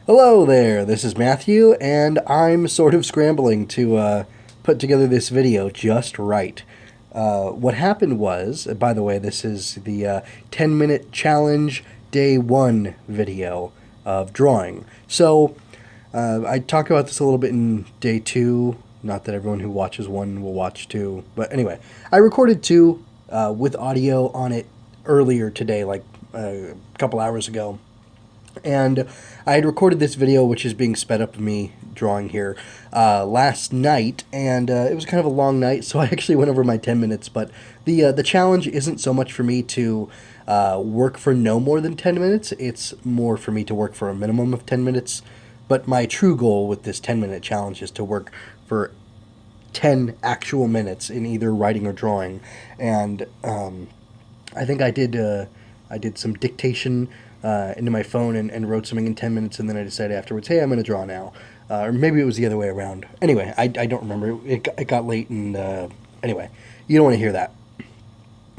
Hello there, this is Matthew, and I'm sort of scrambling to put together this video just right. What happened was, by the way, this is the 10-minute challenge day 1 video of drawing. So, I talked about this a little bit in day 2, not that everyone who watches 1 will watch 2, but anyway, I recorded 2 with audio on it earlier today, like a couple hours ago. And I had recorded this video, which is being sped up of me drawing here, last night, and it was kind of a long night, so I actually went over my 10 minutes, but the challenge isn't so much for me to work for no more than 10 minutes, it's more for me to work for a minimum of 10 minutes, but my true goal with this 10-minute challenge is to work for 10 actual minutes in either writing or drawing, and I think I did some dictation into my phone and wrote something in 10 minutes, and then I decided afterwards, hey, I'm going to draw now. Or maybe it was the other way around. Anyway, I don't remember. It got late, and anyway, you don't want to hear that.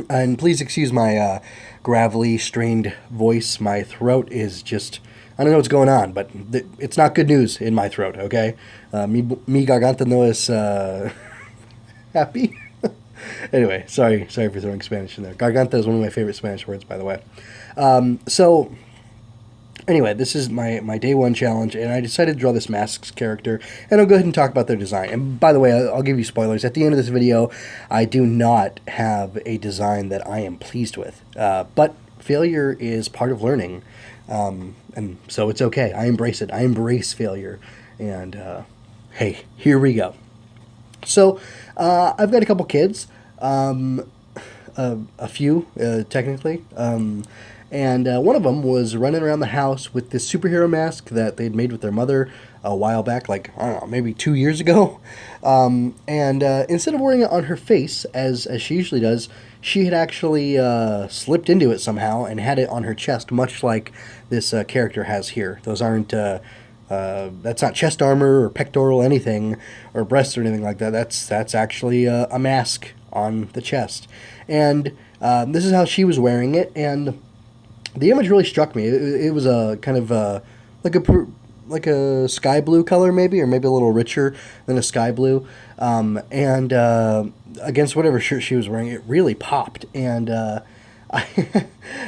And please excuse my gravelly, strained voice. My throat is just, I don't know what's going on, but it's not good news in my throat, okay? Mi garganta no es happy. Anyway, sorry for throwing Spanish in there. Garganta is one of my favorite Spanish words, by the way. So, anyway, this is my day 1 challenge, and I decided to draw this Masks character, and I'll go ahead and talk about their design. And by the way, I'll give you spoilers. At the end of this video, I do not have a design that I am pleased with. But failure is part of learning, and so it's okay. I embrace it. I embrace failure, and hey, here we go. So, I've got a couple kids, a few, technically, and one of them was running around the house with this superhero mask that they'd made with their mother a while back, like, I don't know, maybe 2 years ago, and instead of wearing it on her face, as she usually does, she had actually slipped into it somehow and had it on her chest, much like this character has here. Those aren't... that's not chest armor or pectoral anything or breasts or anything like that. That's actually a mask on the chest, and this is how she was wearing it. And the image really struck me. It was a kind of like a sky blue color, maybe, or maybe a little richer than a sky blue. And against whatever shirt she was wearing, it really popped. And I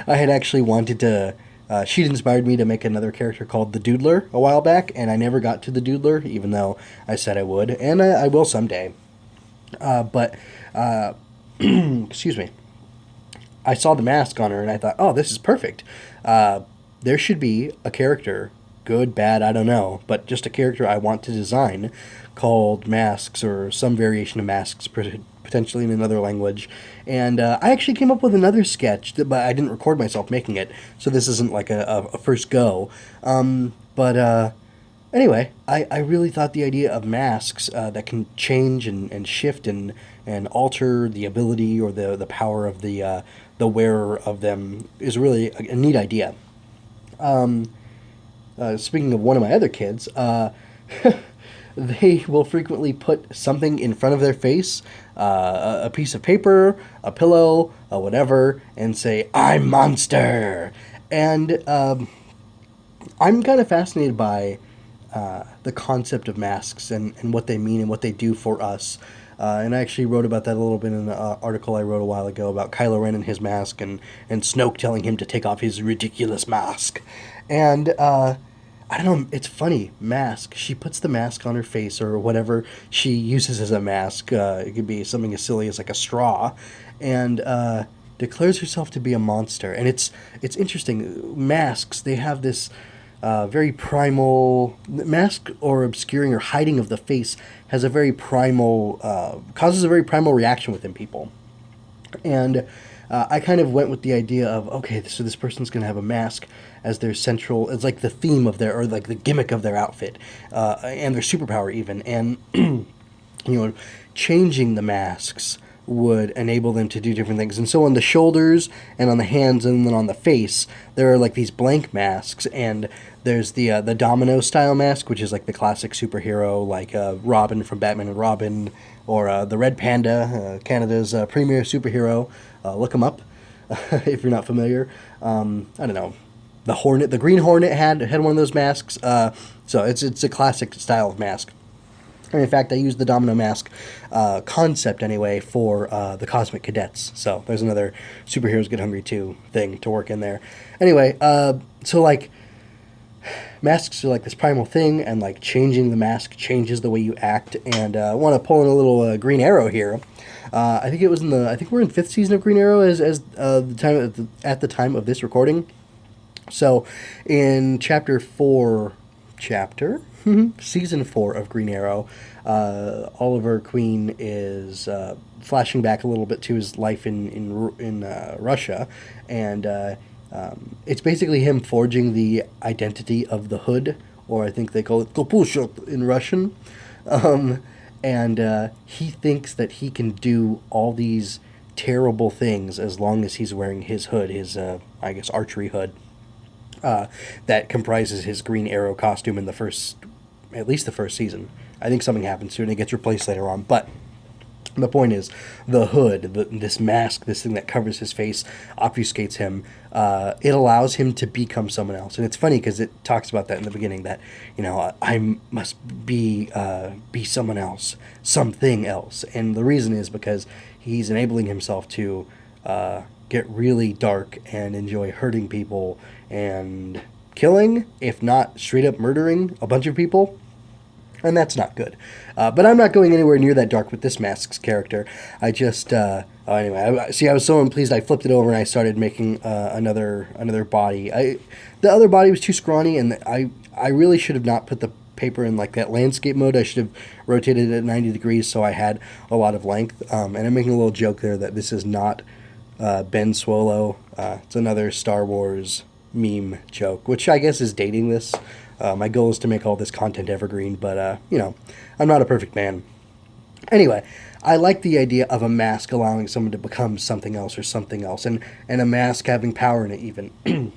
had actually wanted to. She'd inspired me to make another character called the Doodler a while back, and I never got to the Doodler, even though I said I would, and I will someday. But excuse me. I saw the mask on her, and I thought, oh, this is perfect. There should be a character, good, bad, I don't know, but just a character I want to design called Masks, or some variation of Masks, potentially in another language. And I actually came up with another sketch, but I didn't record myself making it, so this isn't like a first go. But anyway, I really thought the idea of masks that can change and shift and alter the ability or the power of the wearer of them is really a neat idea. Speaking of one of my other kids, they will frequently put something in front of their face, a piece of paper, a pillow, whatever, and say, "I'm monster." And I'm kind of fascinated by the concept of masks and what they mean and what they do for us. And I actually wrote about that a little bit in an article I wrote a while ago about Kylo Ren and his mask, and Snoke telling him to take off his ridiculous mask. And I don't know, it's funny, mask. She puts the mask on her face or whatever she uses as a mask. It could be something as silly as like a straw, and declares herself to be a monster. And it's interesting. Masks, they have this very primal... Mask or obscuring or hiding of the face has a very primal... causes a very primal reaction within people. And I kind of went with the idea of, okay, so this person's going to have a mask as their central, it's like the theme of their, or like the gimmick of their outfit, and their superpower even, and, changing the masks would enable them to do different things. And so on the shoulders, and on the hands, and then on the face, there are like these blank masks, and there's the domino style mask, which is like the classic superhero, like Robin from Batman and Robin, or the Red Panda, Canada's premier superhero. Look him up if you're not familiar. I don't know. the Hornet, the Green Hornet had one of those masks. So it's a classic style of mask. And in fact, I used the domino mask concept anyway for the Cosmic Cadets. So there's another Superheroes Get Hungry 2 thing to work in there. Anyway, so like masks are like this primal thing, and like changing the mask changes the way you act. And I want to pull in a little Green Arrow here. I think it was I think we're in 5th season of Green Arrow as the time at the time of this recording. So in season 4 of Green Arrow, Oliver Queen is flashing back a little bit to his life in Russia, and it's basically him forging the identity of the Hood, or I think they call it Kopushok in Russian, and he thinks that he can do all these terrible things as long as he's wearing his hood, his I guess archery hood. That comprises his Green Arrow costume in at least the first season. I think something happens to it and it gets replaced later on. But the point is, the hood, this mask, this thing that covers his face, obfuscates him. It allows him to become someone else. And it's funny because it talks about that in the beginning, that, I must be someone else, something else. And the reason is because he's enabling himself to get really dark and enjoy hurting people and killing, if not straight up murdering a bunch of people. And that's not good. But I'm not going anywhere near that dark with this mask's character. I just, anyway, I was so unpleased I flipped it over and I started making another body. The other body was too scrawny, and I really should have not put the paper in like that landscape mode. I should have rotated it at 90 degrees so I had a lot of length. And I'm making a little joke there that this is not Ben Swallow. It's another Star Wars meme joke, which I guess is dating this. My goal is to make all this content evergreen, but, I'm not a perfect man. Anyway, I like the idea of a mask allowing someone to become something else or something else, and a mask having power in it even.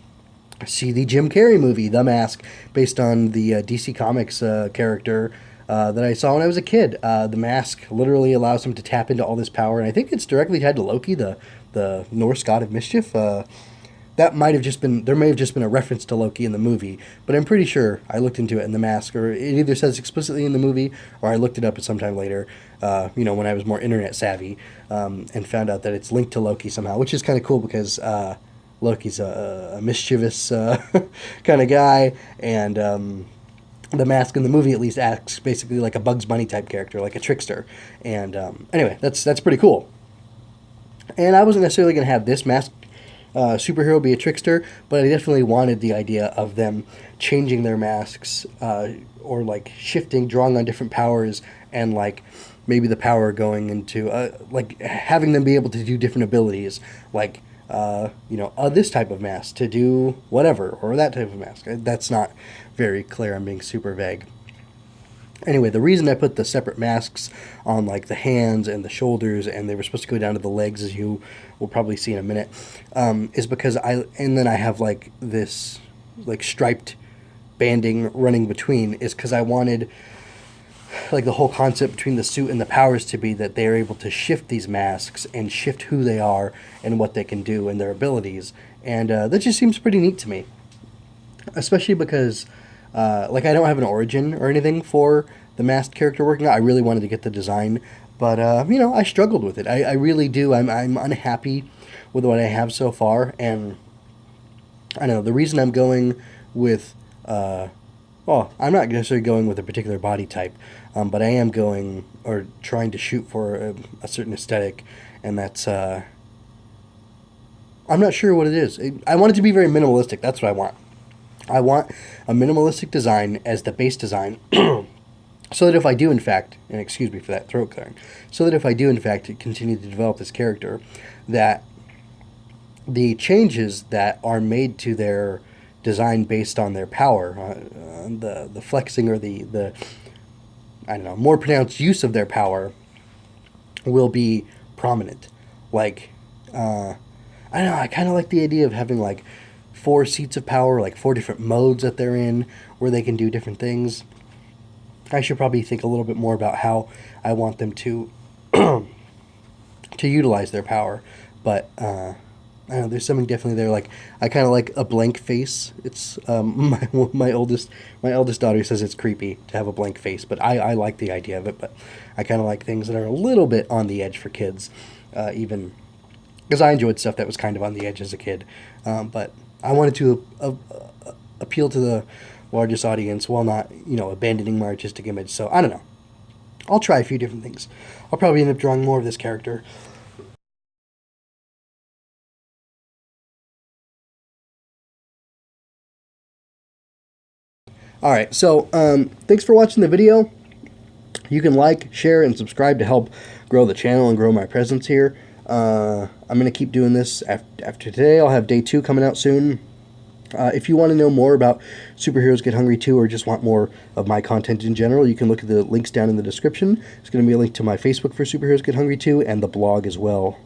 See the Jim Carrey movie, The Mask, based on the DC Comics character that I saw when I was a kid. The mask literally allows him to tap into all this power, and I think it's directly tied to Loki, the Norse god of mischief. That may have just been a reference to Loki in the movie, but I'm pretty sure I looked into it in The Mask, or it either says explicitly in the movie, or I looked it up at some time later, when I was more internet savvy, and found out that it's linked to Loki somehow, which is kind of cool because Loki's a mischievous kind of guy, and The Mask in the movie at least acts basically like a Bugs Bunny type character, like a trickster, and anyway, that's pretty cool. And I wasn't necessarily going to have this mask superhero be a trickster, but I definitely wanted the idea of them changing their masks, or like shifting, drawing on different powers, and like maybe the power going into like having them be able to do different abilities, like this type of mask to do whatever, or that type of mask. That's not very clear. I'm being super vague. Anyway, the reason I put the separate masks on like the hands and the shoulders, and they were supposed to go down to the legs, as you will probably see in a minute, is because then I have like this like striped banding running between, is because I wanted like the whole concept between the suit and the powers to be that they're able to shift these masks and shift who they are and what they can do and their abilities, and that just seems pretty neat to me, especially because I don't have an origin or anything for the masked character working out. I really wanted to get the design, but I struggled with it. I really do. I'm unhappy with what I have so far, and I know the reason I'm going with I'm not necessarily going with a particular body type, but I am going or trying to shoot for a certain aesthetic, and that's I'm not sure what it is. I want it to be very minimalistic. That's what I want. I want a minimalistic design as the base design, so that if I do in fact, and excuse me for that throat clearing, so that if I do in fact continue to develop this character, that the changes that are made to their design based on their power, the flexing or the I don't know, more pronounced use of their power, will be prominent. Like, I don't know, I kind of like the idea of having like 4 seats of power, like 4 different modes that they're in, where they can do different things. I should probably think a little bit more about how I want them to to utilize their power, but I don't know, there's something definitely there. Like, I kind of like a blank face. It's my eldest daughter says it's creepy to have a blank face, but I like the idea of it. But I kind of like things that are a little bit on the edge for kids, even because I enjoyed stuff that was kind of on the edge as a kid. But I wanted to appeal to the largest audience while not, abandoning my artistic image. So I don't know. I'll try a few different things. I'll probably end up drawing more of this character. All right, so thanks for watching the video. You can like, share, and subscribe to help grow the channel and grow my presence here. I'm going to keep doing this after today. I'll have day 2 coming out soon. If you want to know more about Superheroes Get Hungry 2 or just want more of my content in general, you can look at the links down in the description. There's going to be a link to my Facebook for Superheroes Get Hungry 2 and the blog as well.